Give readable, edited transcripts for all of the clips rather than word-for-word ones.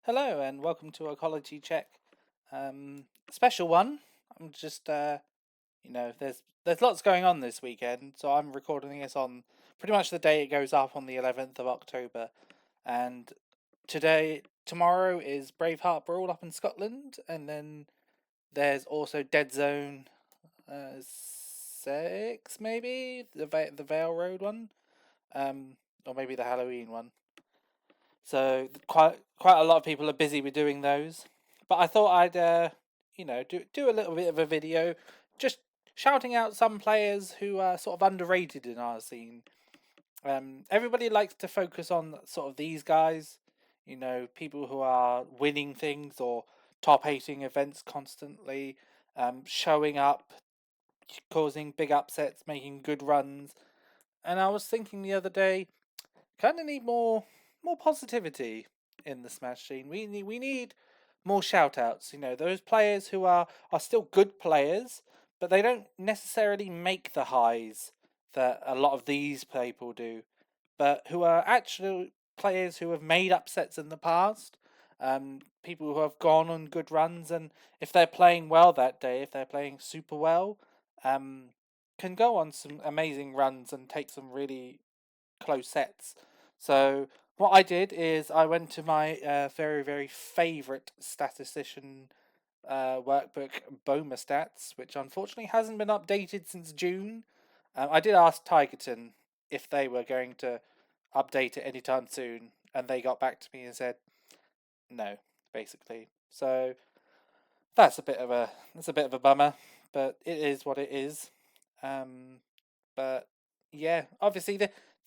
Hello and welcome to Ecology Check. Special one. I'm just there's lots going on this weekend, so I'm recording this on pretty much the day it goes up on the 11th of October. And tomorrow is Braveheart Brawl up in Scotland, and then there's also Dead Zone 6, maybe the Vale Road one, or maybe the Halloween one. So quite a lot of people are busy with doing those. But I thought I'd do a little bit of a video, just shouting out some players who are sort of underrated in our scene. Everybody likes to focus on sort of these guys, people who are winning things or top 8ing events constantly, showing up, causing big upsets, making good runs. And I was thinking the other day, kind of need more positivity in the Smash scene. We need more shout outs. Those players who are still good players, but they don't necessarily make the highs that a lot of these people do, but who are actual players who have made upsets in the past. People who have gone on good runs, and if they're playing well that day, if they're playing super well, um, can go on some amazing runs and take some really close sets. So what I did is I went to my very favourite statistician workbook, Boma Stats, which unfortunately hasn't been updated since June. I did ask Tigerton if they were going to update it anytime soon, and they got back to me and said no, basically. So that's a bit of a bummer, but it is what it is. Um, but yeah, obviously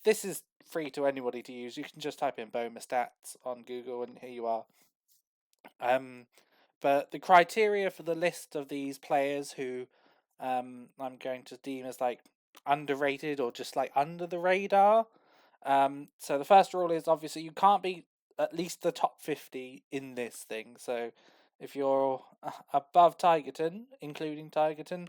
this is free to anybody to use. You can just type in Boma Stats on Google, and here you are. Um, but the criteria for the list of these players who I'm going to deem as like underrated or just like under the radar. So the first rule is obviously you can't be at least the top 50 in this thing. So if you're above Tigerton, including Tigerton,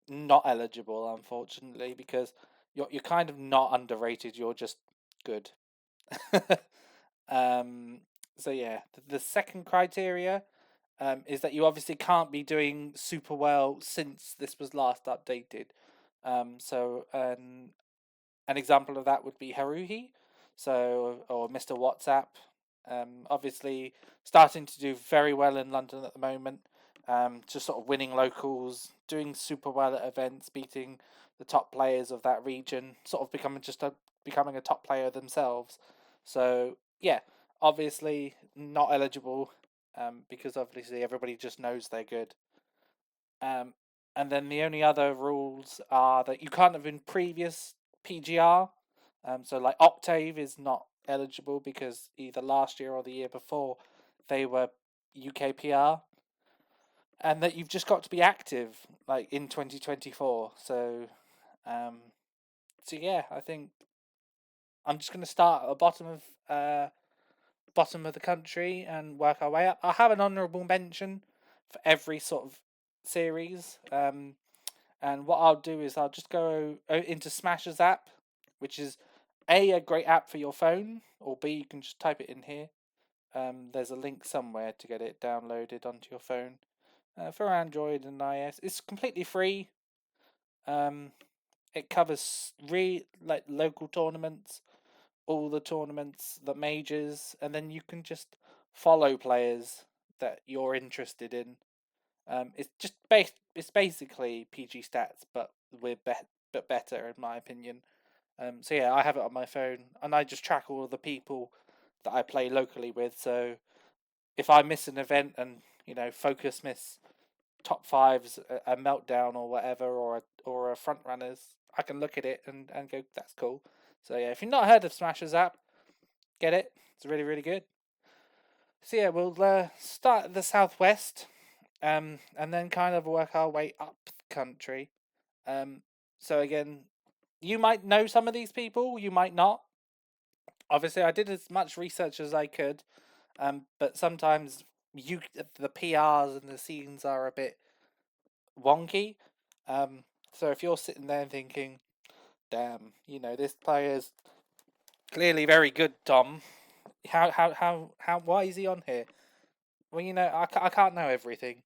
not eligible, unfortunately, because you're kind of not underrated. You're just good. um, so yeah, the second criteria is that you obviously can't be doing super well since this was last updated. So an example of that would be Haruhi, so or Mr. WhatsApp. Obviously, starting to do very well in London at the moment. Just sort of winning locals, doing super well at events, beating the top players of that region, sort of becoming a top player themselves. So yeah, obviously not eligible, because obviously everybody just knows they're good. Um, and then the only other rules are that you can't have been previous PGR. So like Octave is not eligible because either last year or the year before they were UKPR, and that you've just got to be active like in 2024. Um, so yeah, I think I'm just going to start at the bottom of the country and work our way up. I have an honourable mention for every sort of series. And what I'll do is I'll just go into Smash's app, which is a great app for your phone, or B, you can just type it in here. There's a link somewhere to get it downloaded onto your phone for Android and iOS. It's completely free. Um, it covers like local tournaments, all the tournaments, the majors, and then you can just follow players that you're interested in. It's basically PG stats, but but better in my opinion. So yeah, I have it on my phone, and I just track all of the people that I play locally with. So if I miss an event and Focus miss top fives, a meltdown or whatever, or a front runners, I can look at it and go, that's cool. So yeah, if you've not heard of Smashers app, get it. It's really good. So yeah, we'll start at the southwest, and then kind of work our way up the country. Um, so again, you might know some of these people, you might not. Obviously, I did as much research as I could, but sometimes the PRs and the scenes are a bit wonky. So if you're sitting there thinking, "Damn, this player's clearly very good, Tom. How why is he on here?" well, I can't know everything.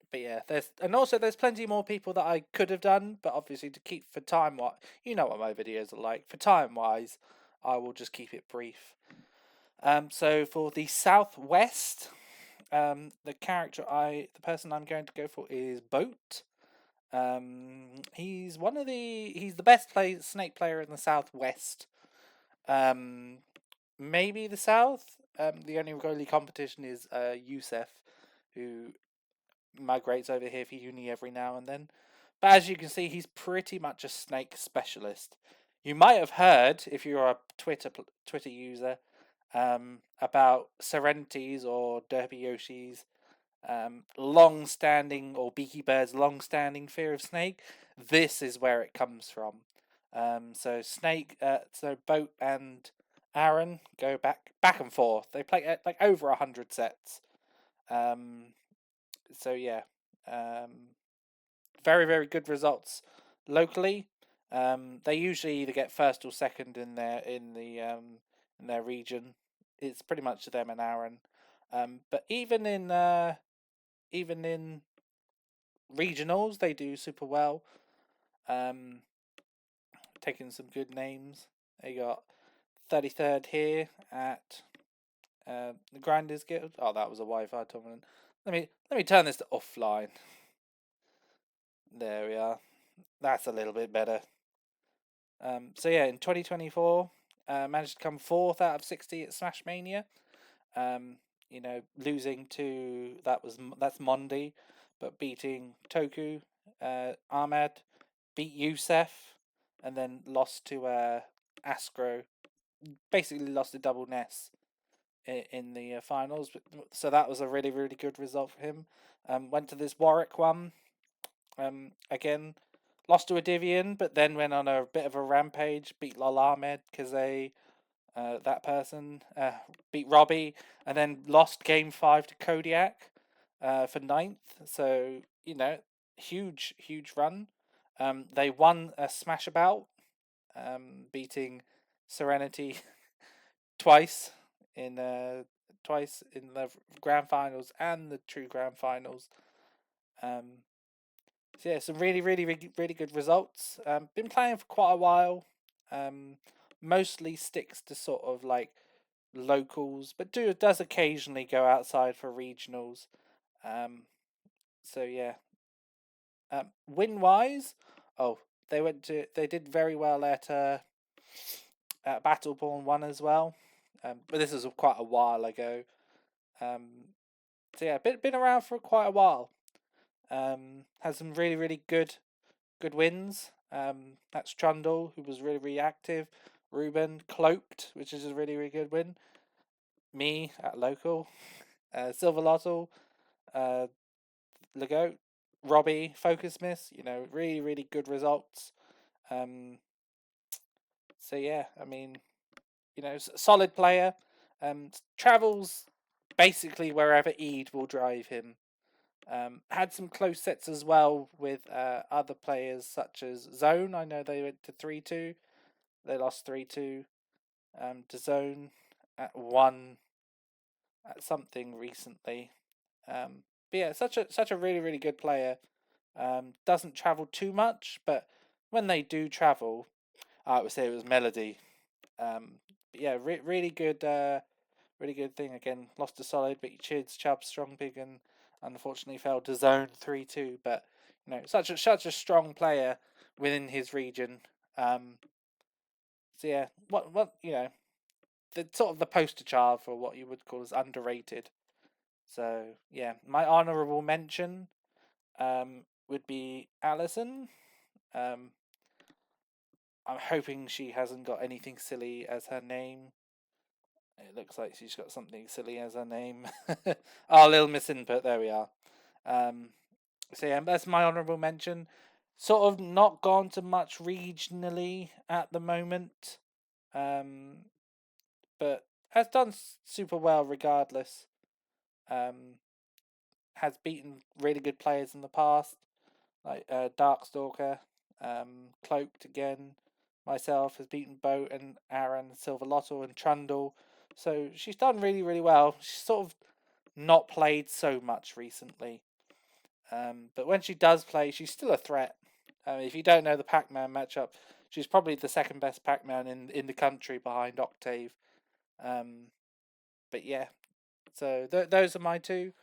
But yeah, there's plenty more people that I could have done, but obviously to keep for time what what my videos are like. For time wise, I will just keep it brief. So for the Southwest, the person I'm going to go for is Boat. He's the best snake player in the Southwest. Um, maybe the South. The only really competition is Youssef, who migrates over here for uni every now and then. But as you can see, he's pretty much a snake specialist. You might have heard, if you're a Twitter user, about Serenity's or Derpy Yoshi's long-standing, or Beaky Bird's long-standing fear of snake. This is where it comes from. So Boat and Aaron go back and forth. They play like over 100 sets. Um, so yeah, um, very very good results locally. They usually either get first or second in their region. It's pretty much them and Aaron. But even in regionals, they do super well. Um, Taking some good names. They got 33rd here at the Grinders Guild. Oh, that was a Wi-Fi tournament. Let me turn this to offline. There we are. That's a little bit better. So yeah, in 2024, managed to come fourth out of 60 at Smash Mania. Losing to that's Mondi, but beating Toku, Ahmed, beat Youssef, and then lost to Astro. Basically, lost to Double Ness in the finals. So that was a really really good result for him. Went to this Warwick one. Again, lost to a Divian, but then went on a bit of a rampage. Beat Lol Ahmed because that person beat Robbie, and then lost game 5 to Kodiak for 9th. So huge run. They won a smash about, beating Serenity twice in twice in the grand finals and the true grand finals. So yeah, some really, really, really, really good results. Been playing for quite a while. Mostly sticks to sort of like locals, but does occasionally go outside for regionals. Um, so yeah. Win wise, oh, they did very well at Battleborn 1 as well. But this was quite a while ago. So yeah, been around for quite a while. Has some really really good wins. That's Trundle, who was really really active. Ruben Cloaked, which is a really really good win. Me at local. Silver Lottle, Legoat, Robbie, Focus Miss. Really really good results. So yeah, I mean, solid player. Travels basically wherever Eid will drive him. Had some close sets as well with other players such as Zone. I know they went to 3-2. They lost 3-2 to Zone at one at something recently. But yeah, such a really really good player. Doesn't travel too much, but when they do travel, I would say it was Melody. But yeah, really good. Really good thing again. Lost to Solid, but Chids, Chubb, Strong Pig, and unfortunately fell to Zone 3-2. But such a strong player within his region. So yeah, what the sort of the poster child for what you would call as underrated. So yeah, my honourable mention would be Alison. Um, I'm hoping she hasn't got anything silly as her name. It looks like she's got something silly as her name. Oh, Little Miss Input. There we are. So yeah, that's my honourable mention. Sort of not gone to much regionally at the moment, but has done super well regardless. Has beaten really good players in the past, like Darkstalker, Cloaked again. Myself has beaten Boat and Aaron, Silver Lotto and Trundle. So she's done really, really well. She's sort of not played so much recently. But when she does play, she's still a threat. If you don't know the Pac-Man matchup, she's probably the second best Pac-Man in the country behind Octave. But yeah, so those are my two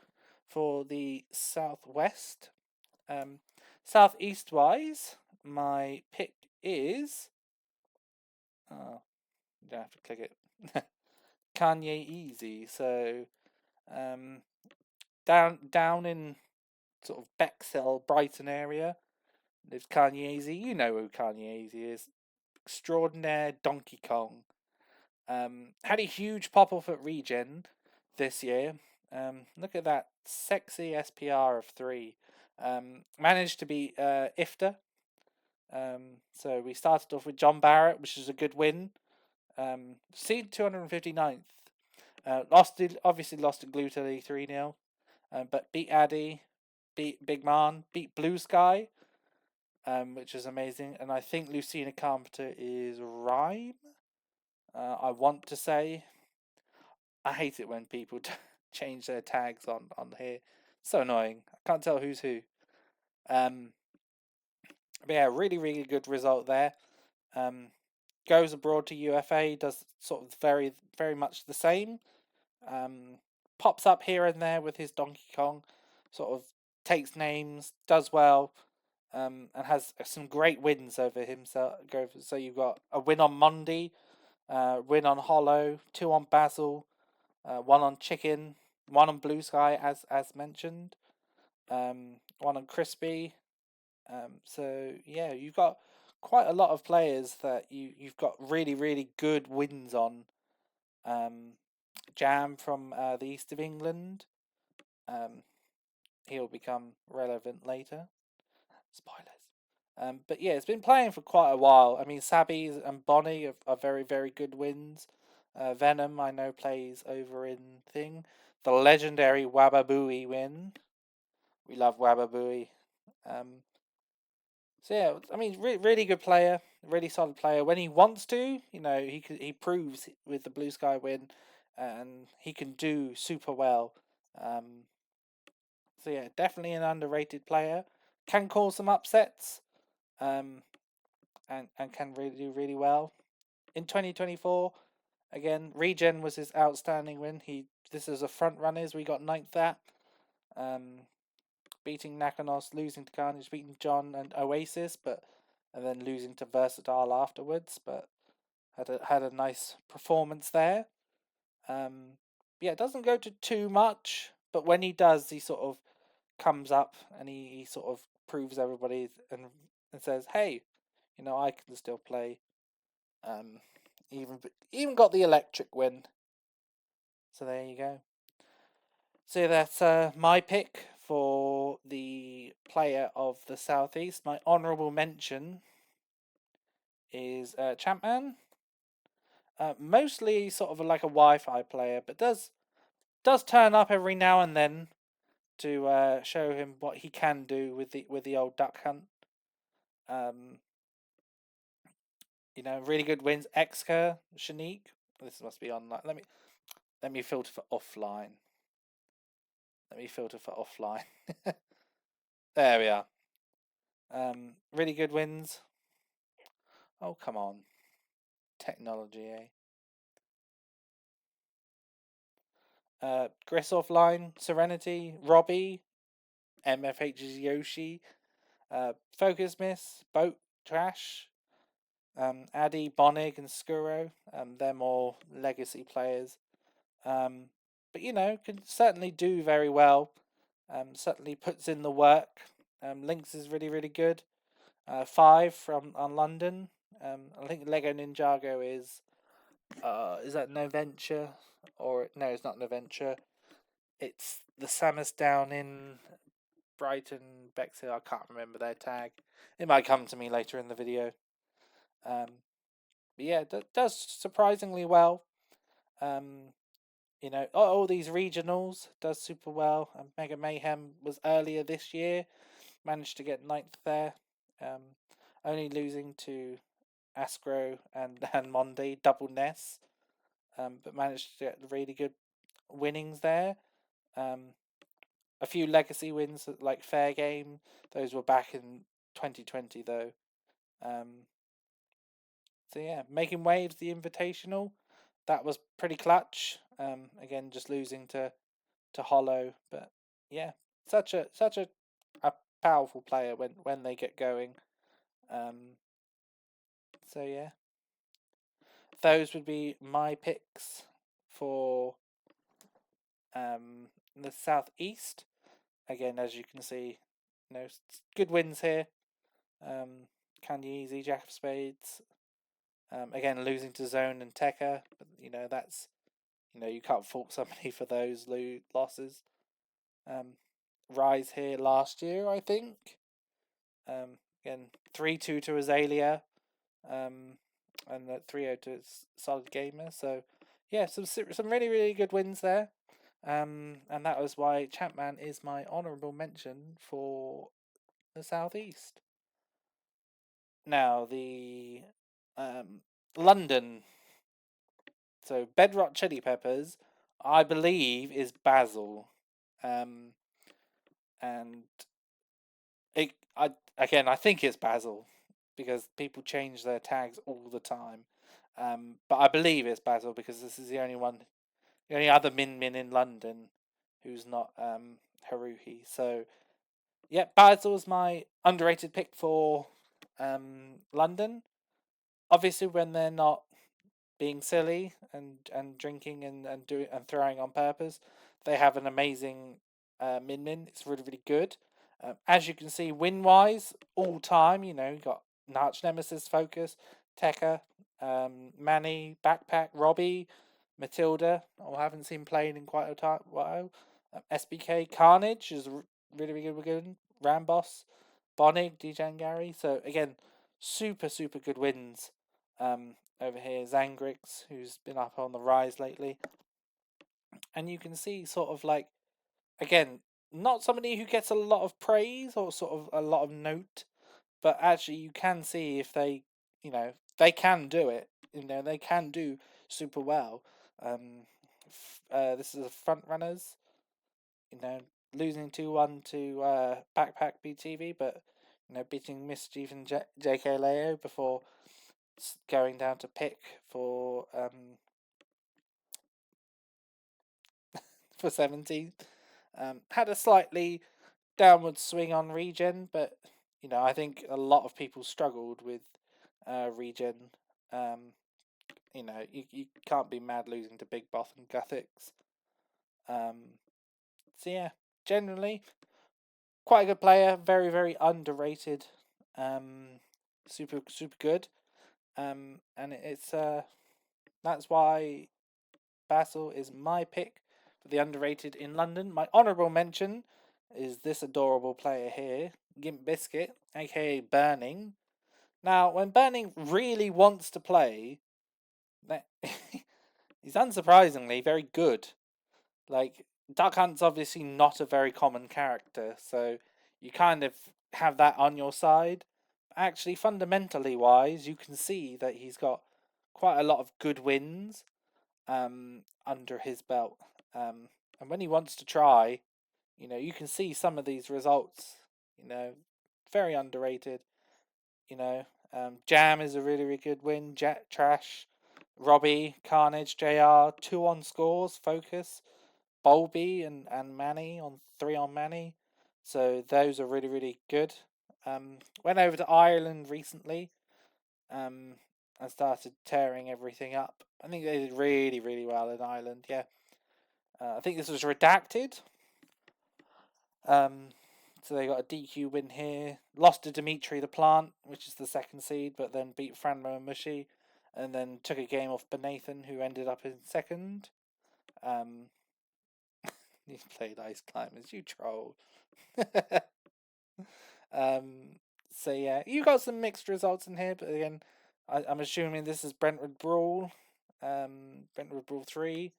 for the Southwest. Southeast wise, my pick is. Oh, you don't have to click it. Kanye Easy. So, down in sort of Bexhill, Brighton area, lives Kanye Easy. You know who Kanye Easy is. Extraordinaire Donkey Kong. Had a huge pop off at Regen this year. Look at that sexy SPR of 3. Managed to beat Ifta. So we started off with John Barrett, which is a good win. Seed 259th. Obviously lost to Glutely 3-0. But beat Addy, beat Big Man, beat Blue Sky, which is amazing. And I think Lucina Carpenter is Rhyme. I want to say. I hate it when people change their tags on here. So annoying. I can't tell who's who. But yeah, really, really good result there. Goes abroad to UFA, does sort of very, very much the same. Pops up here and there with his Donkey Kong, sort of takes names, does well, and has some great wins over himself. So you've got a win on Monday, win on Hollow, 2 on Basil, 1 on Chicken, 1 on Blue Sky, as mentioned, 1 on Crispy. So yeah, you've got quite a lot of players that you've got really, really good wins on. Jam from the east of England. He'll become relevant later. Spoilers. But yeah, it's been playing for quite a while. I mean, Sabby and Bonnie are very, very good wins. Venom, I know, plays over in Thing. The legendary Wababooey win. We love Wababooey. So yeah, I mean, really good player, really solid player. When he wants to, he proves with the Blue Sky win, and he can do super well. So yeah, definitely an underrated player. Can cause some upsets, and can really do really well. In 2024, again, Regen was his outstanding win. This is a front runners. We got ninth at. Beating Nakanos, losing to Carnage, beating John and Oasis, and then losing to Versatile afterwards. But had a nice performance there. Yeah, it doesn't go to too much, but when he does, he sort of comes up and he sort of proves everybody and says, "Hey, I can still play." Even got the electric win. So there you go. So that's my pick for the player of the Southeast. My honourable mention is Champman. Mostly sort of like a Wi-Fi player, but does turn up every now and then to show him what he can do with the old duck hunt. Really good wins. Exker, Shanique. This must be online. Let me filter for offline. There we are. Really good wins. Oh, come on. Technology, eh? Gris offline, Serenity, Robbie, MFH's Yoshi, Focus Miss, Boat Trash, Addy, Bonig, and Skuro. They're more legacy players. But can certainly do very well. Certainly puts in the work. Lynx is really, really good. 5 from on London. I think Lego Ninjago is that Noventure? Or no, it's not Noventure. It's the Samus down in Brighton, Bexhill. I can't remember their tag. It might come to me later in the video. But yeah, that does surprisingly well. All these regionals does super well. Mega Mayhem was earlier this year, managed to get 9th there. Only losing to Askro and Monday, double Ness. But managed to get really good winnings there. A few legacy wins like Fair Game. Those were back in 2020 though. Um, so yeah, making waves the Invitational. That was pretty clutch. Again, just losing to Hollow, but yeah, such a powerful player when they get going. Um, so yeah, those would be my picks for the southeast. Again, as you can see, good wins here. Candy Easy, Jack of Spades. Again, losing to Zone and Tekka, but that's you can't fault somebody for those losses. Um, Rise here last year, I think. Again, 3-2 to Azalea, and 3-0 to Solid Gamer. So, yeah, some really really good wins there. And that was why Champman is my honourable mention for the southeast. Now the London. So Bedrock Chili Peppers, I believe, is Basil, um, and I think it's Basil because people change their tags all the time. But I believe it's Basil because this is the only other Min Min in London who's not Haruhi. So yeah, Basil's my underrated pick for London. Obviously, when they're not being silly and drinking and doing and throwing on purpose. They have an amazing Min Min. It's really really good. As you can see, win wise, all time, you got Arch Nemesis, Focus, Tekka, Manny, Backpack, Robbie, Matilda. I haven't seen playing in quite a while. SBK, Carnage is really really good. Ramboss, Bonig, DJ and Gary. So again, super super good wins. Over here, Zangrix, who's been up on the rise lately. And you can see sort of like, again, not somebody who gets a lot of praise or sort of a lot of note, but actually you can see if they can do it. They can do super well. This is a front runners, you know, losing 2-1 to Backpack BTV, but beating Mischief and JK Leo before going down to pick for 17th. Had a slightly downward swing on regen, but I think a lot of people struggled with regen. You can't be mad losing to Big Boss and Guthix. So yeah, generally quite a good player, very very underrated. Super super good. And it's that's why Basil is my pick for the underrated in London. My honourable mention is this adorable player here, Gimp Biscuit, aka Burning. Now, when Burning really wants to play, that he's unsurprisingly very good. Like, Duck Hunt's obviously not a very common character, so you kind of have that on your side. Actually, fundamentally wise, you can see that he's got quite a lot of good wins under his belt. And when he wants to try, you can see some of these results. You know, very underrated. Jam is a really really good win. Jet Trash, Robbie, Carnage, JR, 2 on scores. Focus, Bolby and Manny on 3 on Manny. So those are really really good. Went over to Ireland recently. And started tearing everything up. I think they did really, really well in Ireland. Yeah, I think this was redacted. Um, so they got a DQ win here. Lost to Dimitri the Plant, which is the second seed, but then beat Franmo and Mushy, and then took a game off Benathan, who ended up in second. Um, you played Ice Climbers, you troll. um, so yeah, you got some mixed results in here, but again, I'm assuming this is Brentwood Brawl, Brentwood Brawl 3,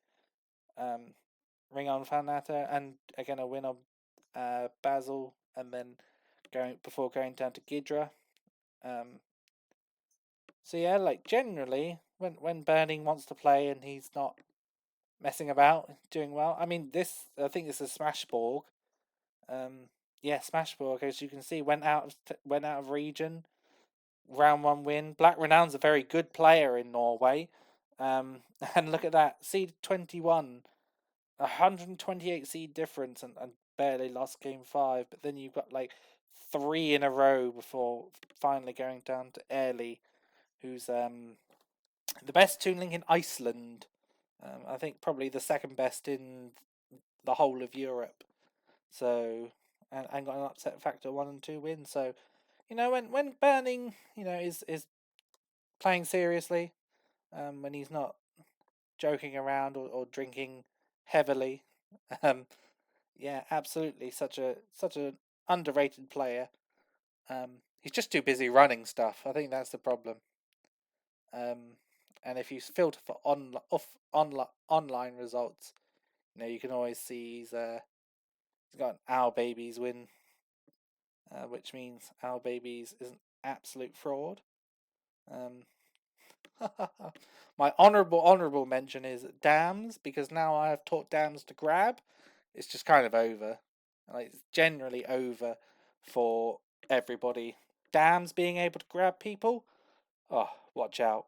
Ring on Fanata, and again a win on Basil, and then going down to Gidra. So yeah, like generally, when Burning wants to play and he's not messing about, doing well. I mean, I think this is Smashborg. Um, yeah, Smashborg, as you can see, went out of region, round one win. Black Renown's a very good player in Norway. And look at that, seed 21, 128 seed difference, and barely lost game five. But then you've got like three in a row before finally going down to Airly, who's the best Toonling in Iceland. I think probably the second best in the whole of Europe. So, and got an upset factor 1 and 2 wins. So, when Burning, is playing seriously, when he's not joking around or drinking heavily, um, yeah, absolutely, such a underrated player. He's just too busy running stuff. I think that's the problem. Um, and if you filter for online results, you can always see he's got an Owl Babies win, which means Owl Babies is an absolute fraud. Um, my honourable mention is Dams, because now I have taught Dams to grab. It's just kind of over. Like, it's generally over for everybody. Dams being able to grab people, oh, watch out.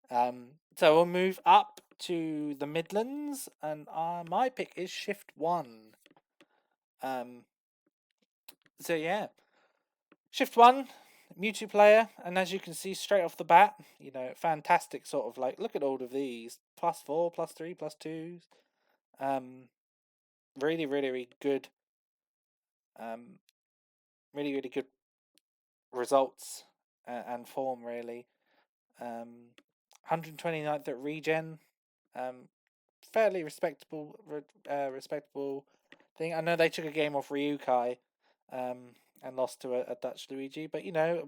So we'll move up to the Midlands, and my pick is Shift 1. Um, so yeah, Shift 1, Mewtwo player, and as you can see straight off the bat, fantastic sort of like, look at all of these, +4, +3, +2s. Really, really, really good, um, really, really good results and form, really. 129th at Regen, fairly respectable thing. I know they took a game off Ryukai, and lost to a Dutch Luigi, but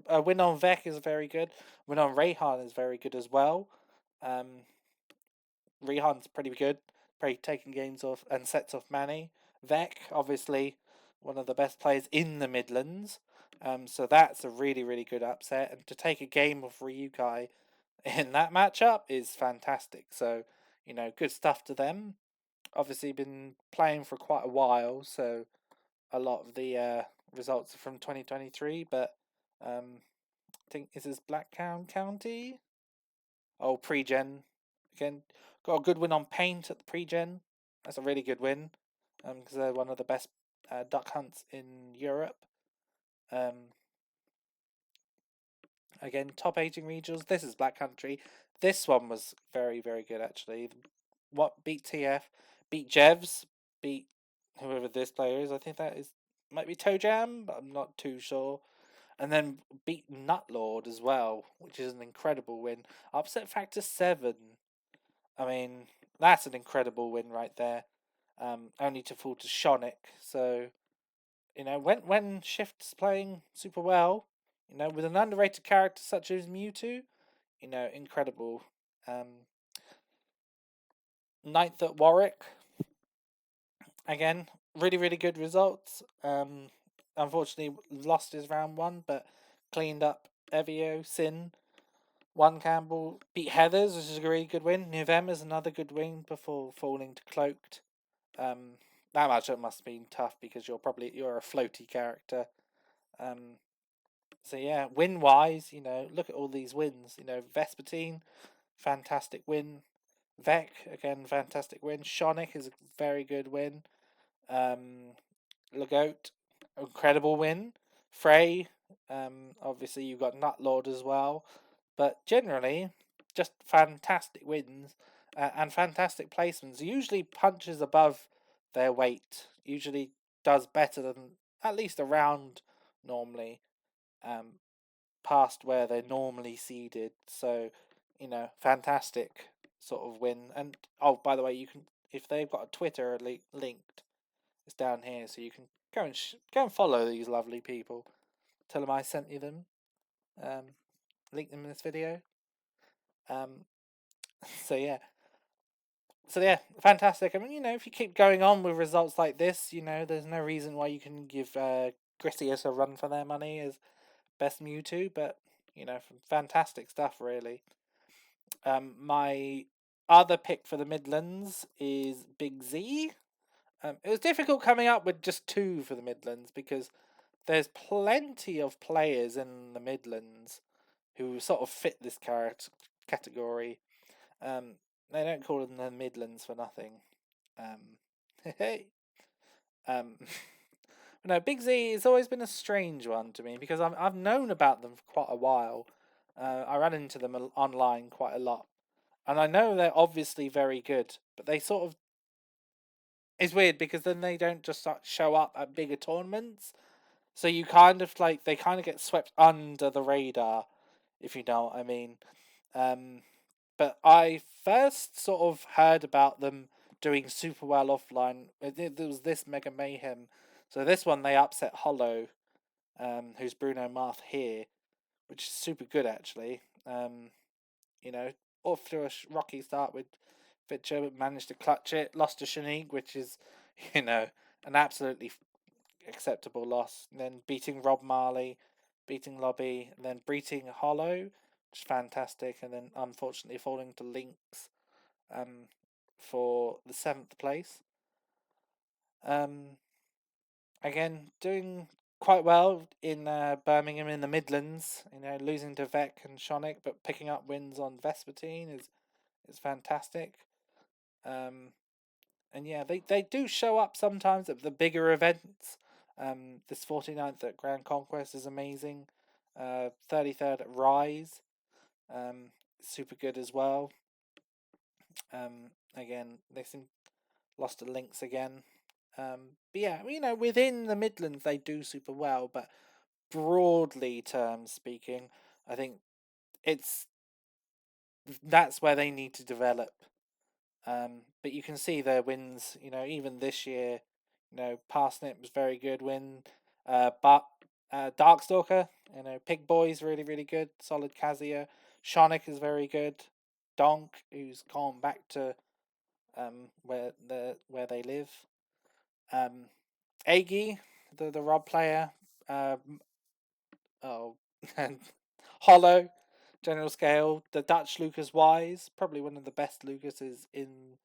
a win on Vec is very good. Win on Rayhan is very good as well. Rayhan's pretty good, pretty taking games off and sets off Manny. Vec, obviously, one of the best players in the Midlands. So that's a really, really good upset, and to take a game off Ryukai in that matchup is fantastic. So, good stuff to them. Obviously, been playing for quite a while, so a lot of the results are from 2023. But I think this is Blacktown County. Oh, pre-gen again. Got a good win on Paint at the pre-gen. That's a really good win, because they're one of the best duck hunts in Europe. Um, Again, top aging regionals. This is Black Country. This one was very, very good, actually. What beat TF? Beat Jevs. Beat whoever this player is. I think that might be Toe Jam, but I'm not too sure. And then beat Nutlord as well, which is an incredible win. Upset factor 7. I mean, that's an incredible win right there. Only to fall to Shonic. So, when Shift's playing super well, with an underrated character such as Mewtwo, incredible. Ninth at Warwick, again, really, really good results. Unfortunately, lost his round one, but cleaned up Evio, Sin, won Campbell, beat Heathers, which is a really good win. Nivem is another good win before falling to Cloaked. That matchup must have been tough because you're a floaty character. So yeah, win wise, look at all these wins. Vespertine, fantastic win. Vec, again, fantastic win. Shonic is a very good win. Legoat, incredible win. Frey, obviously you've got Nutlord as well. But generally, just fantastic wins and fantastic placements. Usually punches above their weight. Usually does better than at least a round normally. Past where they're normally seeded. So, fantastic sort of win. And oh, by the way, you can, if they've got a Twitter linked, it's down here, so you can go and follow these lovely people. Tell them I sent you them. Link them in this video. Um, so yeah. So yeah, fantastic. I mean, if you keep going on with results like this, there's no reason why you can give Grisius a run for their money as best Mewtwo, but fantastic stuff, really. My other pick for the Midlands is Big Z. It was difficult coming up with just two for the Midlands because there's plenty of players in the Midlands who sort of fit this category. Um, they don't call them the Midlands for nothing. Hey, um, no, Big Z has always been a strange one to me because I've known about them for quite a while. I ran into them online quite a lot, and I know they're obviously very good, but they sort of it's weird because then they don't just show up at bigger tournaments, so you kind of like they kind of get swept under the radar, if you know what I mean. Um, but I first sort of heard about them doing super well offline. There was this Mega Mayhem, so this one they upset Hollow, who's Bruno Mars here, which is super good actually. You know, off to a rocky start with Fitcher, but managed to clutch it. Lost to Shanique, which is, you know, an absolutely acceptable loss. And then beating Rob Marley, beating Lobby, and then beating Hollow, which is fantastic. And then unfortunately falling to Lynx for the 7th place. Um, Again, doing quite well in Birmingham in the Midlands. You know, losing to Vec and Shonic, but picking up wins on Vespertine is fantastic. Um, and yeah, they do show up sometimes at the bigger events. This 49th at Grand Conquest is amazing. 33rd at Rise, super good as well. Again, they seem lost to Lynx again. But yeah, you know, within the Midlands they do super well, but broadly terms speaking, I think it's that's where they need to develop. But you can see their wins. You know, even this year, you know, Parsnip was very good win. But Darkstalker, you know, Pig Boy's really really good. Solid Kazia. Shonik is very good. Donk, who's gone back to where they live. Um, Agi, the Rob player. Oh, and Hollow, General Scale. The Dutch Lucas Wise, probably one of the best Lucases in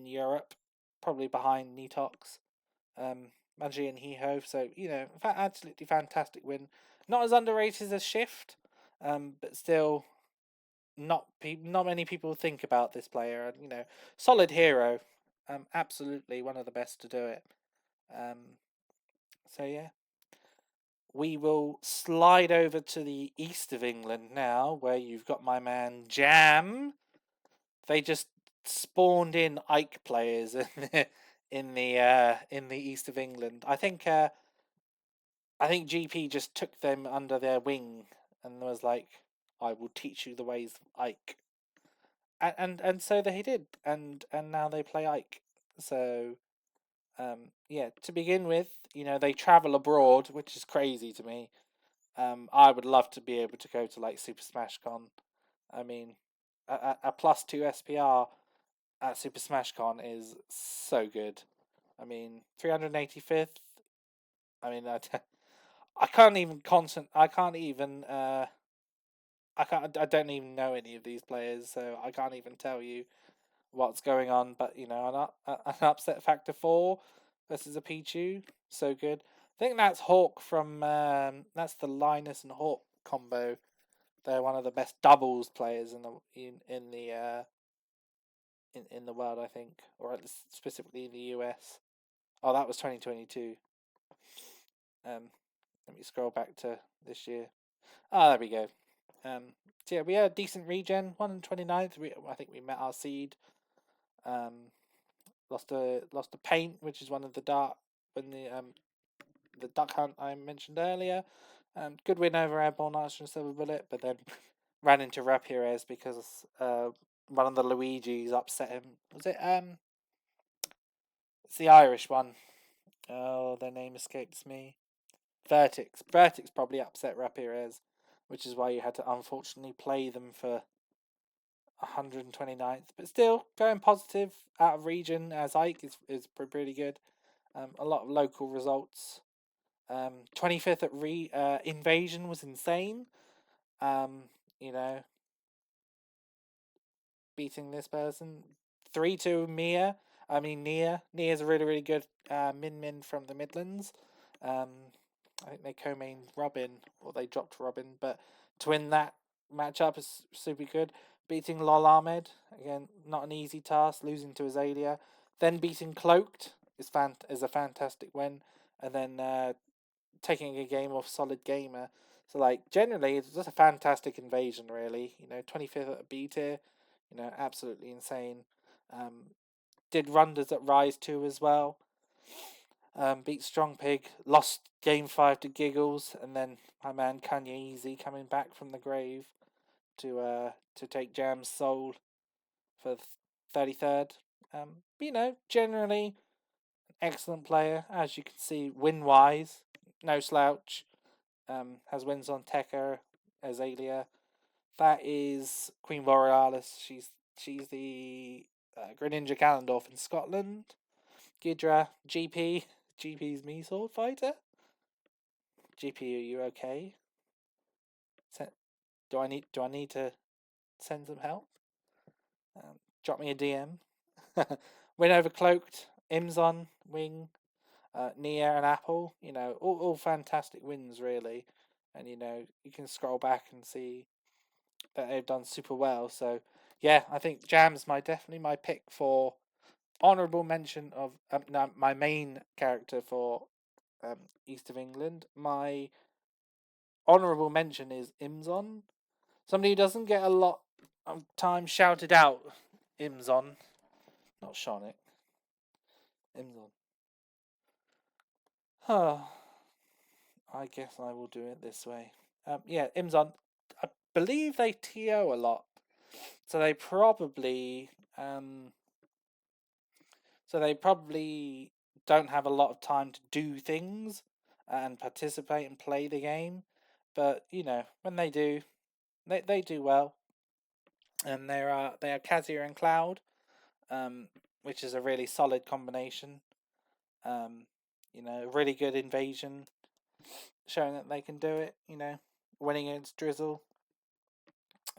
Europe, probably behind Netox, Magi and Heho. So you know, absolutely fantastic win. Not as underrated as Shift, but still not many people think about this player. And you know, solid hero, absolutely one of the best to do it. Um, so yeah, we will slide over to the east of England now, where you've got my man Jam. They just spawned in Ike players in the east of England. I think GP just took them under their wing and was like, "I will teach you the ways of Ike," and so they did, and now they play Ike. So yeah, to begin with, you know they travel abroad, which is crazy to me. I would love to be able to go to like Super Smash Con. I mean, a +2 SPR at Super Smash Con is so good. I mean, 385th. I mean, I can't even constant. I can't even. I can't. I don't even know any of these players, so I can't even tell you what's going on. But you know, an upset factor 4 versus a Pichu, so good. I think that's Hawk from. That's the Linus and Hawk combo. They're one of the best doubles players in the in the world, I think, or at least specifically in the US. Oh, that was 2022. Let me scroll back to this year. Ah, there we go. So yeah, we had a decent regen. 129th. I think we met our seed. Um, lost a paint, which is one of the dark when the duck hunt I mentioned earlier. Good win over Airborne Archer and Silver Bullet, but then ran into Rapires because one of the Luigi's upset him. Was it It's the Irish one. Oh, their name escapes me. Vertix. Vertix probably upset Rapires, which is why you had to unfortunately play them for 129th. But still, going positive out of region as Ike is pretty good. A lot of local results. 25th at Invasion was insane. You know, beating this person. 3-2 Mia. I mean Nia. Nia's a really good min from the Midlands. Um, I think they co-main Robin, or they dropped Robin, but to win that matchup is super good. Beating Lol Ahmed, again, not an easy task, losing to Azalea. Then beating Cloaked is a fantastic win. And then taking a game off Solid Gamer. So, like, generally, it's just a fantastic invasion, really. 25th at a B tier, absolutely insane. Did Runders at Rise 2 as well. Beat Strong Pig, lost game 5 to Giggles, and then my man Kanye Easy coming back from the grave to take Jam's soul for the 33rd. Generally excellent player, as you can see, win wise, no slouch. Has wins on Tekka, Azalea. That is Queen Borealis. She's the Greninja Ganondorf in Scotland. Gidra, GP. GP's me sword fighter. GP, are you okay? Do I need to send some help? Drop me a DM. Win over Cloaked, Imzon, Wing, Nia and Apple. All fantastic wins really, and you can scroll back and see that they've done super well. So yeah, I think Jam's definitely my pick for honourable mention of my main character for East of England. My honourable mention is Imzon, somebody who doesn't get a lot of time shouted out. Imzon, not Shonic. Imzon. I guess I will do it this way. Yeah, Imzon. I believe they TO a lot, so they probably don't have a lot of time to do things and participate and play the game. But when they do, they do well. And they are Kazir and Cloud, which is a really solid combination. Really good invasion, showing that they can do it. Winning against Drizzle.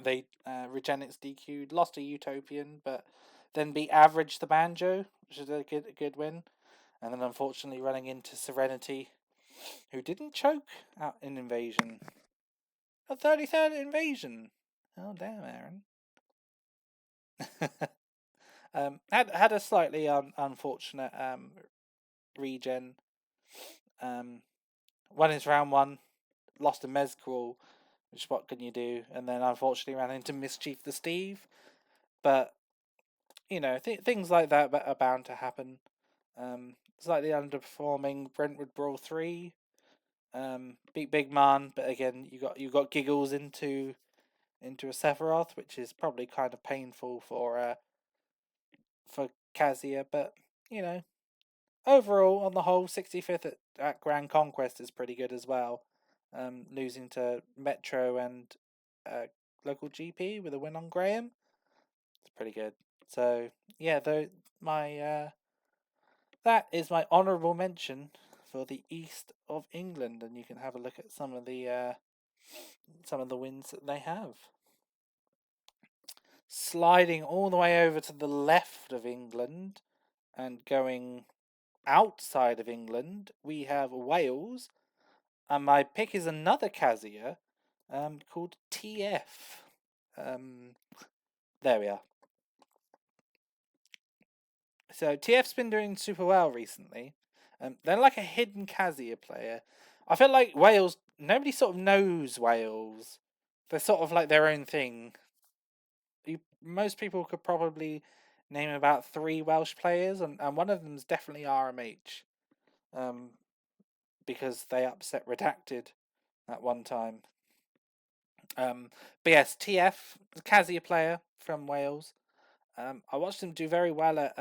They Regenix DQ'd, lost to Utopian, but then beat Average the Banjo, which is a good win. And then unfortunately running into Serenity, who didn't choke out in Invasion. A 33rd Invasion. Oh damn, Aaron. Had a slightly unfortunate regen. Won his round 1, lost to Mezcrawl, which what can you do? And then unfortunately ran into Mischief the Steve. But things like that are bound to happen. Slightly underperforming Brentwood Brawl 3. Beat Big Man, but again you got Giggles into a Sephiroth, which is probably kind of painful for Kazia, but overall on the whole, 65th at Grand Conquest is pretty good as well. Losing to Metro and local GP with a win on Graham, it's pretty good. So yeah, though that is my honourable mention for the East of England, and you can have a look at some of the wins that they have. Sliding all the way over to the left of England and going outside of England, we have Wales, and my pick is another Kazia called TF. There we are. So TF's been doing super well recently. They're like a hidden Kazia player. I feel like Wales, nobody sort of knows Wales. They're sort of like their own thing. Most people could probably name about 3 Welsh players, and one of them is definitely RMH. Because they upset Redacted at one time. But yes, TF, the Kazia player from Wales. I watched him do very well at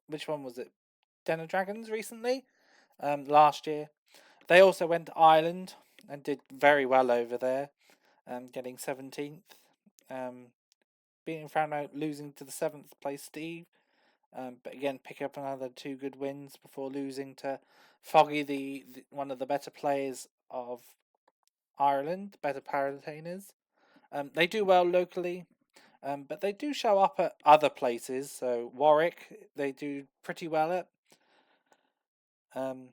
which one was it? Den of Dragons recently, last year. They also went to Ireland and did very well over there, getting 17th. Beating Frano, losing to the 7th place Steve. But again, pick up another 2 good wins before losing to Foggy, the one of the better players of Ireland, better paratainers. They do well locally. But they do show up at other places. So Warwick, they do pretty well at. Um,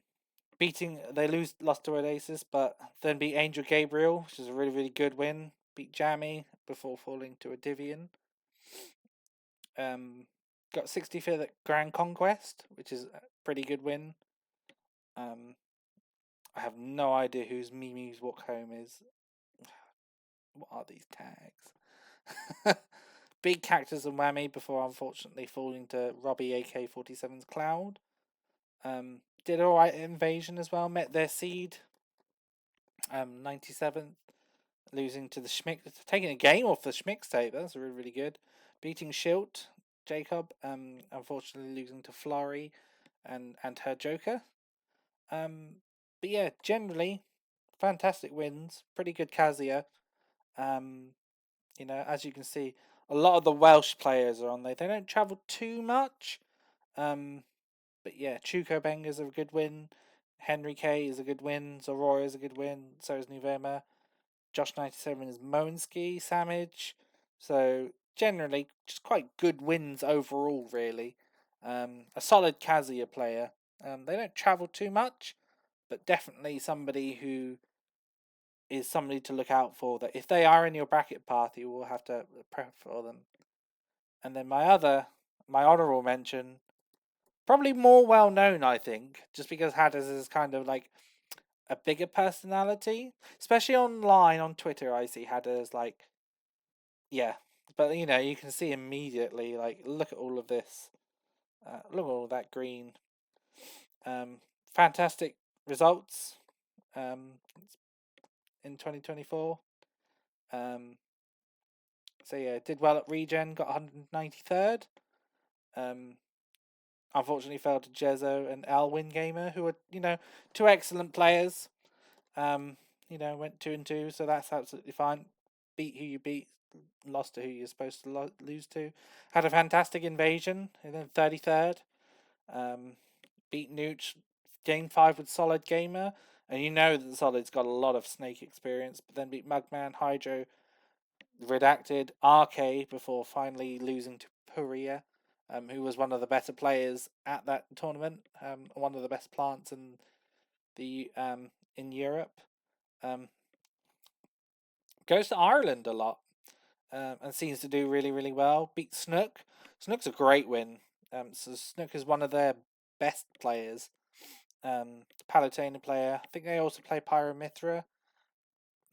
lost to Oasis, but then beat Angel Gabriel, which is a really, really good win. Beat Jammy before falling to a Divian. Got 65th at Grand Conquest, which is a pretty good win. I have no idea whose Mimi's Walk Home is. What are these tags? Beat Cactus and Whammy before unfortunately falling to Robbie AK-47's Cloud. Did alright at Invasion as well, met their seed. 97th, losing to the Schmick, taking a game off the Schmicks tape. That's really, really good. Beating Schilt, Jacob, unfortunately losing to Flurry and her Joker. But yeah, generally, fantastic wins. Pretty good Kazuya. As you can see, a lot of the Welsh players are on there. They don't travel too much. But yeah, Chuko Benga's a good win. Henry K is a good win. Zorora is a good win. So is Nuvema. Josh97 is Moenski, Samage. So generally, just quite good wins overall, really. A solid Kazuya player. They don't travel too much, but definitely somebody who is somebody to look out for. That if they are in your bracket path, you will have to prep for them. And then my honorable mention, probably more well known, I think, just because Hadders is kind of like a bigger personality, especially online on Twitter. I see Hadders like, yeah, but you can see immediately, like, look at all of this, look at all that green. Fantastic results in 2024. So yeah, did well at Regen, got 193rd. Unfortunately fell to Jezzo and Alwyn Gamer, who are, two excellent players. Went 2-2, so that's absolutely fine. Beat who you beat, lost to who you're supposed to lose to. Had a fantastic invasion, and then 33rd. Beat Nooch, game 5 with Solid Gamer, and you know that Solid's got a lot of Snake experience, but then beat Mugman, Hydro, Redacted, RK before finally losing to Puria, who was one of the better players at that tournament, one of the best plants in Europe. Goes to Ireland a lot, and seems to do really, really well. Beat Snook. Snook's a great win. So Snook is one of their best players. Palatine player. I think they also play Pyromithra.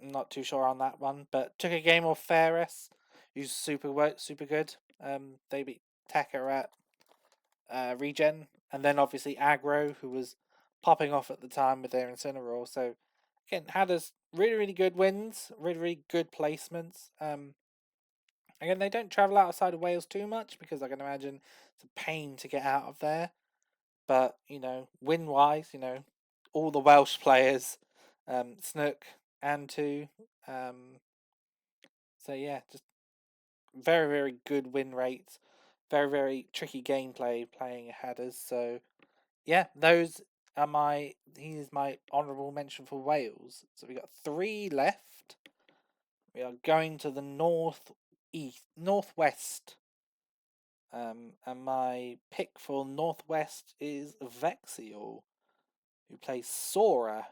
I'm not too sure on that one, but took a game off Ferris, who's super good. They beat Tekka at Regen, and then obviously Aggro, who was popping off at the time with their Incineroar. So again, had us really, really good wins, really, really good placements. Again, they don't travel outside of Wales too much because I can imagine it's a pain to get out of there. But win wise, all the Welsh players, Snook and two. So yeah, just very, very good win rates. Very, very tricky gameplay playing Hadders. So yeah, those are he's my honourable mention for Wales. So we got 3 left. We are going to the northwest. And my pick for northwest is Vexial, who plays Sora.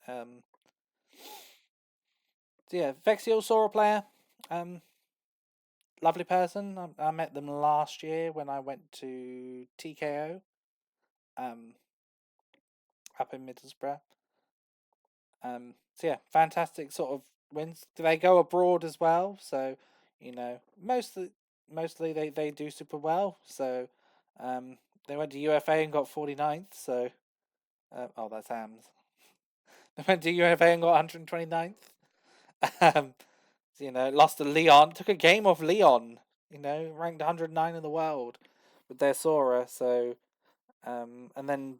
So yeah, Vexial Sora player. Lovely person. I met them last year when I went to TKO. Up in Middlesbrough. So yeah, fantastic sort of wins. Do they go abroad as well? So, mostly they do super well. So, they went to UFA and got 49th. So, that's Hams. They went to UFA and got 129th. Lost to Leon. Took a game off Leon. Ranked 109 in the world with their Sora. So, and then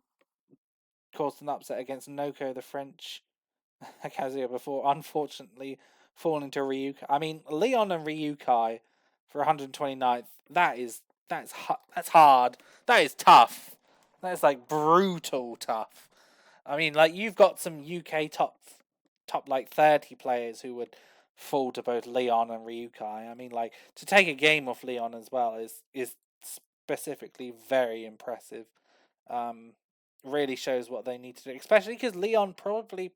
caused an upset against Noko, the French Kazuya, before unfortunately falling to Ryukai. I mean, Leon and Ryukai for 129th. That's hard. That is tough. That is like brutal tough. I mean, like, you've got some UK top like 30 players who would fall to both Leon and Ryukai. I mean, like, to take a game off Leon as well is specifically very impressive. Um, really shows what they need to do, especially because Leon probably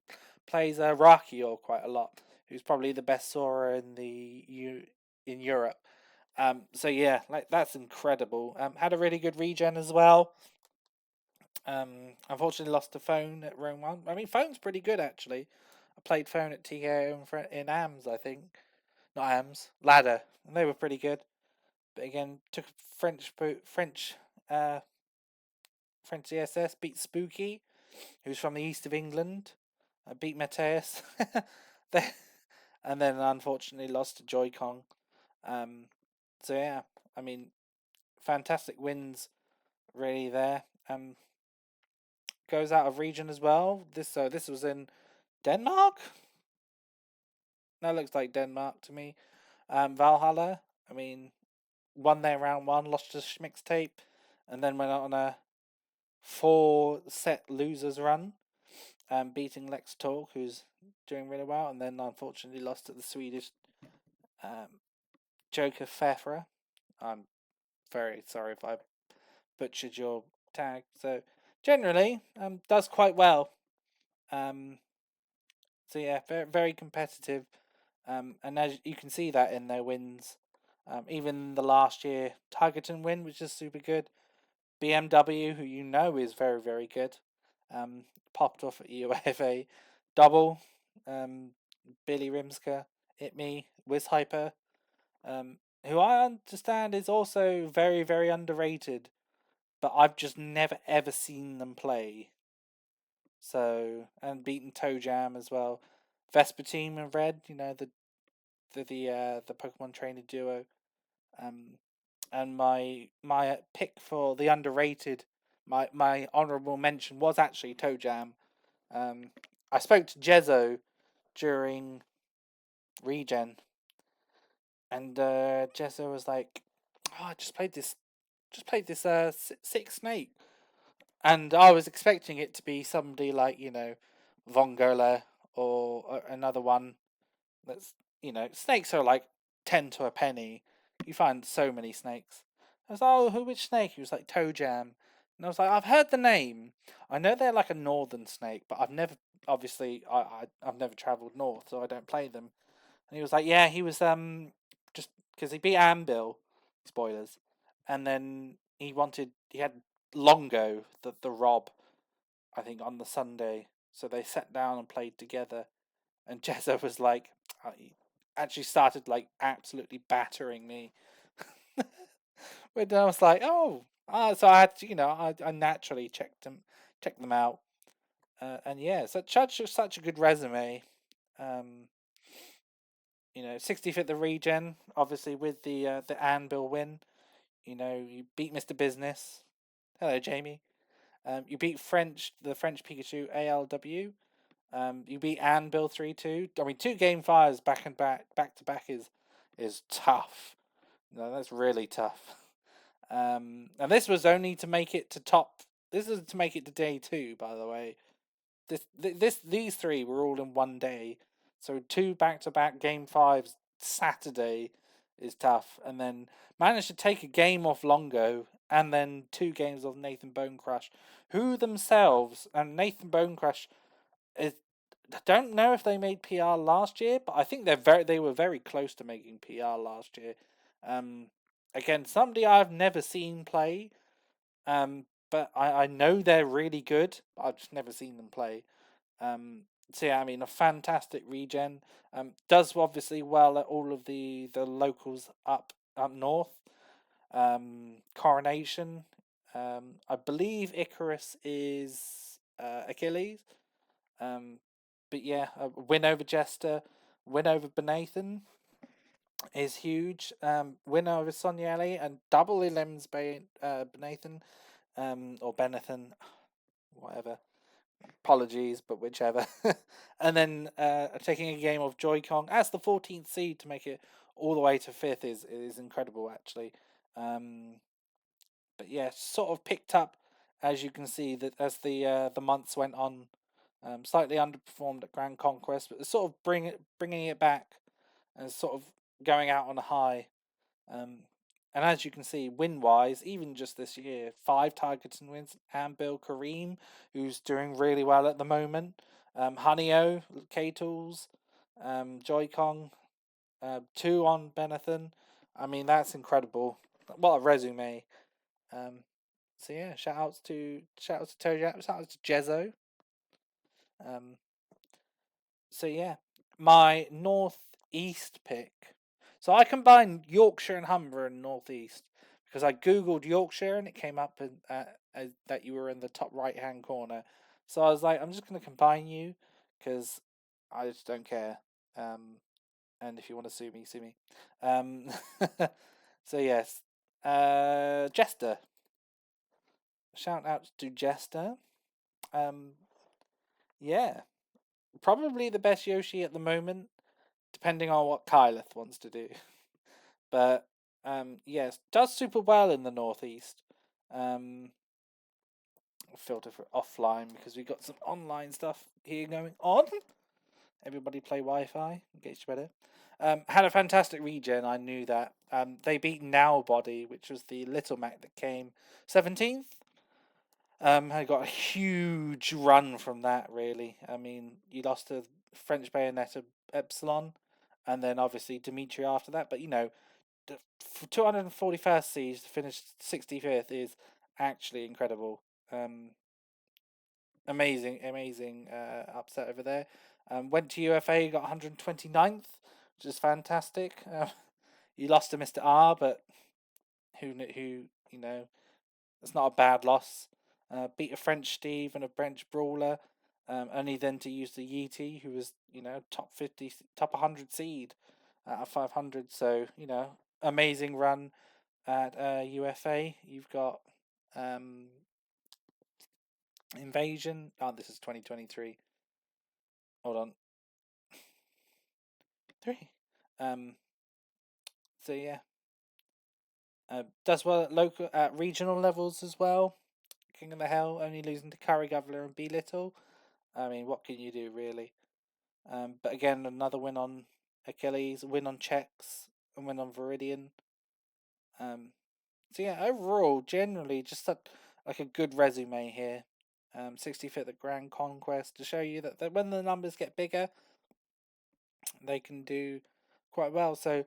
plays Rakior quite a lot, who's probably the best Sora in Europe. So yeah, like that's incredible. Had a really good regen as well. Unfortunately lost to Phone at Rome 1. I mean, Phone's pretty good actually. I played Phone at TKO in AMS, I think. Not AMS, Ladder, and they were pretty good. But again, took a uh, French ESS, beat Spooky, who's from the east of England. Beat Mateus. And then unfortunately lost to Joy-Con. Um, so yeah, I mean, fantastic wins really there. Goes out of region as well. This was in Denmark. That looks like Denmark to me. Valhalla. I mean, won their round one, lost to Schmick's tape, and then went on a 4-set losers run, beating Lex Talk, who's doing really well, and then unfortunately lost to the Swedish Joker Fefra. I'm very sorry if I butchered your tag. So generally, does quite well. So yeah, very very competitive. And as you can see that in their wins, even the last year Tigerton win, which is super good. BMW, who you know is very very good, popped off at UFA double. Billy Rimska, It Me, Wiz Hyper, who I understand is also very very underrated, but I've just never ever seen them play. So and beaten Toe Jam as well. Vesper Team and Red, you know the Pokemon trainer duo. Um, and my pick for the underrated, my honourable mention was actually Toe Jam. I spoke to Jezzo during Regen, and Jezzo was like, "Oh, I just played this Six Snake," and I was expecting it to be somebody like Vongola or another one that's snakes are like 10 to a penny. You find so many snakes. I was like, oh, which snake? He was like Toe Jam, and I was like, I've heard the name. I know they're like a northern snake, but I've never obviously I've never travelled north, so I don't play them. And he was like, yeah, he was just because he beat Anvil, spoilers, and then he had Longo the Rob, I think on the Sunday, so they sat down and played together, and Jezza was like, he actually started like absolutely battering me. But I was like, oh, so I had to, I naturally checked them out, and yeah, such a good resume. Um, 65th the regen, obviously with the Anvil win. You beat Mr. Business. Hello, Jamie. You beat the French Pikachu ALW. You beat Anvil 3-2. I mean, 2 Game 5s back to back is tough. No, that's really tough. And this was only to make it to top. This is to make it to day 2, by the way. These 3 were all in one day, so 2 back to back Game 5s Saturday is tough, and then managed to take a game off Longo, and then 2 games of Nathan Bonecrush, who themselves and Nathan Bonecrush is. I don't know if they made PR last year, but I think they were very close to making PR last year. Um, Again, somebody I've never seen play. But I know they're really good. I've just never seen them play. So yeah, I mean a fantastic regen. Does obviously well at all of the locals up north. Coronation. I believe Icarus is Achilles. Um, but yeah, a win over Jester, win over Benathan is huge. Win over Sonielli and double elims Benathan, or Benethan, whatever. Apologies, but whichever. And then taking a game of Joy-Con as the 14th seed to make it all the way to 5th is incredible, actually. But yeah, sort of picked up, as you can see, that as the months went on. Slightly underperformed at Grand Conquest, but sort of bringing it back. and sort of going out on a high. And as you can see, win-wise, even just this year, 5 targets and wins. Ambil Kareem, who's doing really well at the moment. Honeyo, K-Tools, Joy Kong, 2 on Benetton. I mean, that's incredible. What a resume. So yeah, shout outs to Toe, shout outs to Jezzo. Um, so yeah, my northeast pick. So I combined Yorkshire and Humber and northeast because I googled Yorkshire and it came up that you were in the top right hand corner. So I was like, I'm just gonna combine you because I just don't care. And if you want to sue me, sue me. Um, so yes, Jester. Shout out to Jester. Um, yeah, probably the best Yoshi at the moment, depending on what Kyleth wants to do. But yes, does super well in the northeast. Um, filter for offline because we got some online stuff here going on. Everybody play Wi-Fi. Gets better. Had a fantastic regen. I knew that. They beat Now Body, which was the Little Mac that came 17th. I got a huge run from that. Really, I mean, you lost to French Bayonetta Epsilon, and then obviously Dimitri after that. But 241st seeds to finish 65th is actually incredible. Amazing upset over there. Went to UFA, got 129th, which is fantastic. You lost to Mr. R, but who it's not a bad loss. Beat a French Steve and a French Brawler. Only then to use the Yeti, who was top 50, top 100 seed out of 500. So amazing run at UFA. You've got Invasion. Oh, this is 2023. Hold on, 3. Um, so yeah, does well at local at regional levels as well. King of the Hell, only losing to Curry Governor and B Little. I mean, what can you do really? But again, another win on Achilles, win on Chex, and win on Viridian. So yeah, overall, generally, just like a good resume here. 65th at Grand Conquest to show you that when the numbers get bigger, they can do quite well. So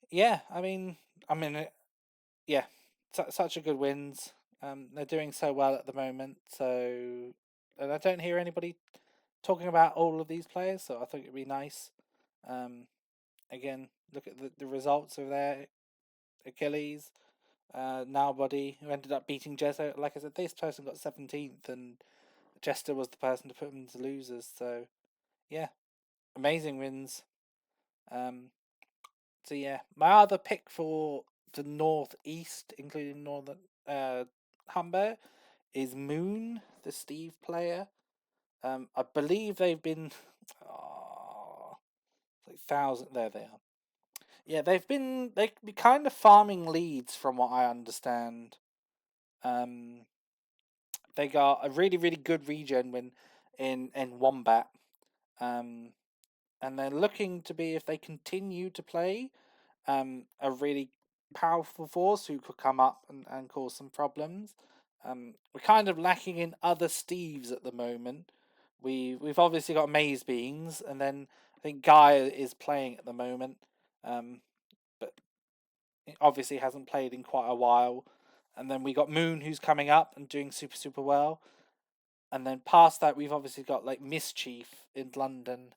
yeah, I mean, yeah, such a good wins. They're doing so well at the moment. So, and I don't hear anybody talking about all of these players. So I think it'd be nice. Again, look at the results of their Achilles, Nobody, who ended up beating Jester. Like I said, this person got 17th, and Jester was the person to put them to losers. So yeah, amazing wins. So yeah, my other pick for the northeast, including northern Humber, is Moon, the Steve player. I believe they've been like 1,000. There they are. Yeah, they be kind of farming leads from what I understand. They got a really good regen win in Wombat. Um, and they're looking to be, if they continue to play, a really powerful force who could come up and cause some problems. We're kind of lacking in other Steves at the moment. We've obviously got Maze Beans, and then I think Guy is playing at the moment, but he obviously hasn't played in quite a while. And then we got Moon, who's coming up and doing super well. And then past that, we've obviously got like Mischief in London.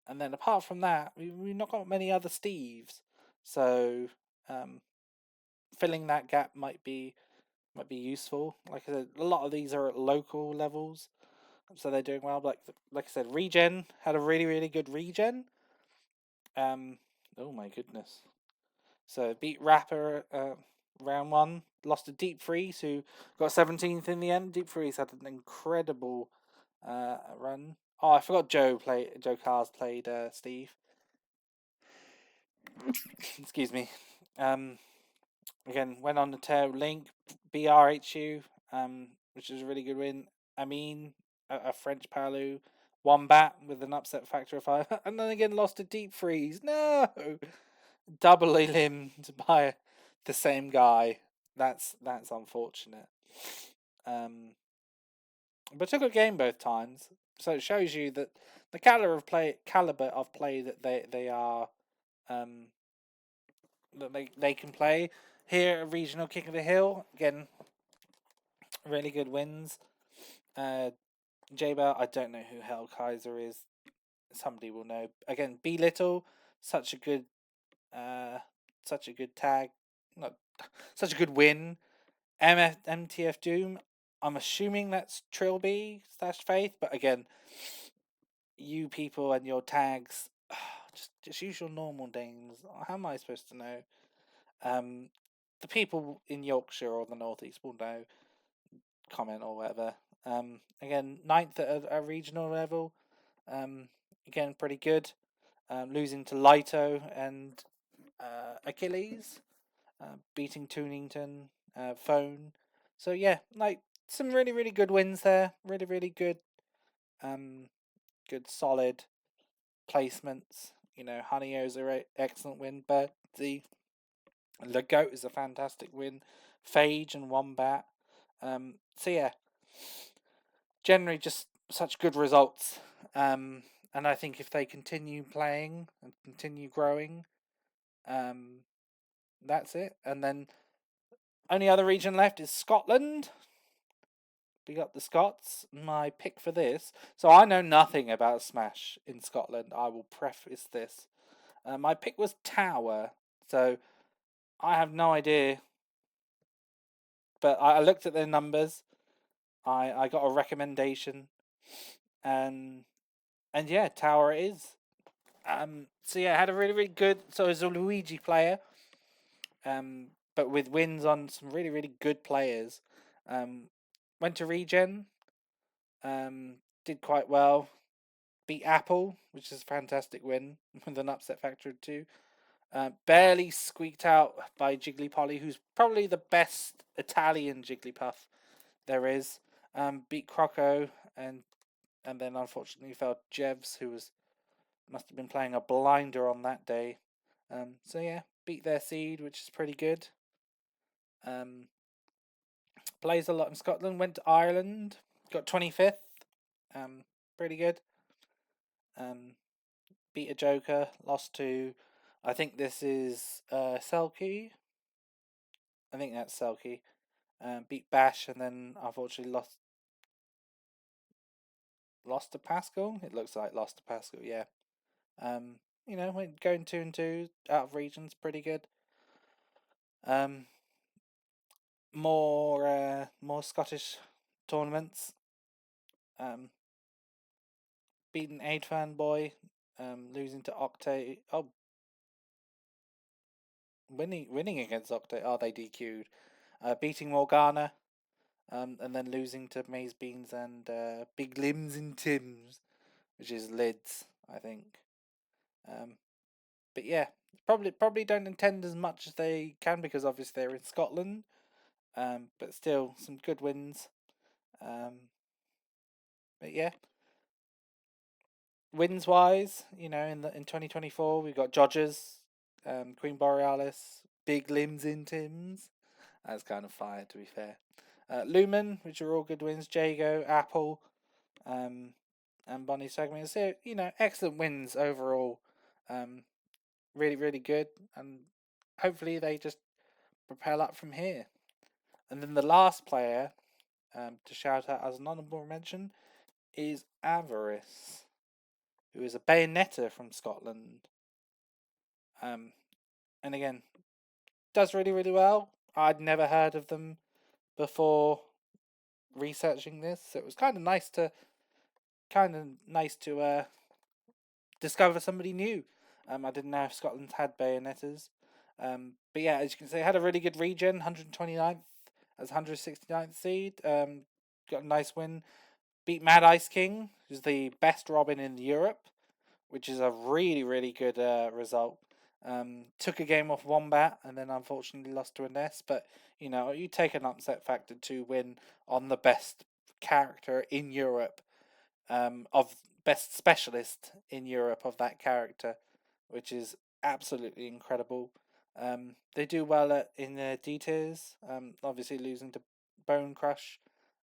And then apart from that, we've not got many other Steves. So filling that gap might be useful. Like I said, a lot of these are at local levels, so they're doing well. Like I said, Regen had a really good Regen. Oh my goodness. So beat Rapper round 1, lost to Deep Freeze, who got 17th in the end. Deep Freeze had an incredible run. Oh, I forgot Joe Cars played Steve. Excuse me. Again, went on the tail. Link, BRHU, which is a really good win. I mean, a French Palu, Wombat with an upset factor of 5, and then again lost to Deep Freeze. No, doubly limbed by the same guy. That's unfortunate. But took a game both times, so it shows you that the caliber of play that they are, um, that they can play here at Regional King of the Hill. Again, really good wins. J-Bell, I don't know who Hell Kaiser is. Somebody will know. Again, B Little, such a good, such a good tag, not such a good win. MTF Doom, I'm assuming that's Trilby / Faith, but again, you people and your tags, just use your normal names. How am I supposed to know? The people in Yorkshire or the Northeast will know. Comment or whatever. Again, ninth at a regional level. Again, pretty good. Losing to Lito and Achilles. Beating Toonington, Phone. So yeah, like some really good wins there. Really good, good solid placements. You know, Honeyo's a excellent win, but the Goat is a fantastic win. Phage and Wombat. So yeah, generally just such good results. And I think if they continue playing and continue growing, that's it. And then only other region left is Scotland. Big up the Scots. My pick for this. So I know nothing about Smash in Scotland. I will preface this. My pick was Tower. So I have no idea. But I looked at their numbers. I got a recommendation. And yeah, Tower it is. So yeah, had a really good. So as a Luigi player. But with wins on some really good players. Went to Regen. Did quite well. Beat Apple, which is a fantastic win with an upset factor of 2. Barely squeaked out by Jigglypuff, who's probably the best Italian Jigglypuff there is. Beat Croco and then unfortunately fell Jevs, who must have been playing a blinder on that day. So yeah, beat their seed, which is pretty good. Plays a lot in Scotland. Went to Ireland, got 25th. Pretty good. Beat a Joker, lost to, I think this is Selkie. I think that's Selkie. Beat Bash and then unfortunately lost to Pascal. It looks like lost to Pascal. Yeah. You know, going 2-2 out of regions, pretty good. More Scottish tournaments. Beating Aid Fanboy. Losing to Octave. Oh, winning against Octave. Oh, they DQ'd. Beating Morgana. And then losing to Maze Beans and Big Limbs and Tims, which is Lids, I think. But yeah, probably don't attend as much as they can because obviously they're in Scotland. But still some good wins. But yeah, wins wise, you know, in 2024 we've got Jodgers, Queen Borealis, Big Limbs in Tims. That's kind of fire, to be fair. Lumen, which are all good wins. Jago, Apple, and Bonnie Segment. So, you know, excellent wins overall. Really good. And hopefully they just propel up from here. And then the last player to shout out as an honourable mention is Avarice, who is a Bayonetta from Scotland. And again, does really well. I'd never heard of them before researching this, so it was kind of nice to discover somebody new. I didn't know if Scotland had Bayonettas. But yeah, as you can see, had a really good regen, 129th as 169th seed. Got a nice win. Beat Mad Ice King, who's the best Robin in Europe, which is a really good result. Took a game off Wombat and then unfortunately lost to a Ness. But, you know, you take an upset factor to win on the best character in Europe. of best specialist in Europe of that character, which is absolutely incredible. They do well in their D tiers, obviously losing to Bone Crush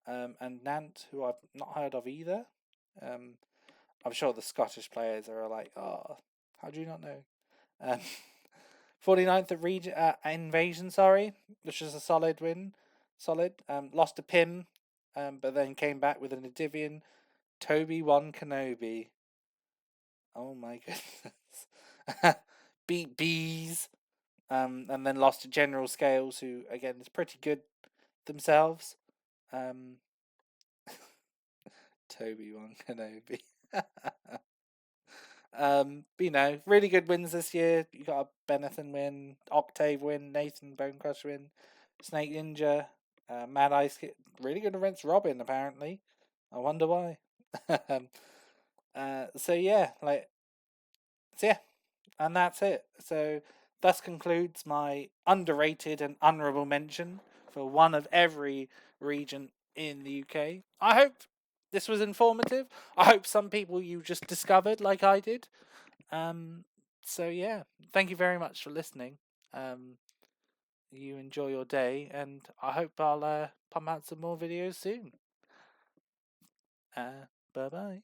and Nant, who I've not heard of either. Um, I'm sure the Scottish players are like, oh, how do you not know? Um, 49th at Invasion, sorry, which was a solid win. Solid. Lost to Pim, but then came back with an Adivian. Toby won Kenobi. Oh my goodness. Beat Bees. And then lost to General Scales, who again is pretty good themselves. Um, Toby won Kenobi. Really good wins this year. You got a Benetton win, Octave win, Nathan Bonecrush win, Snake Ninja, Mad Ice Kid. Really good against Robin, apparently. I wonder why. So yeah, and that's it. So thus concludes my underrated and honourable mention for one of every region in the UK. I hope this was informative. I hope some people you just discovered like I did. Um, so yeah, thank you very much for listening. Um, you enjoy your day, and I hope I'll pump out some more videos soon. Bye bye.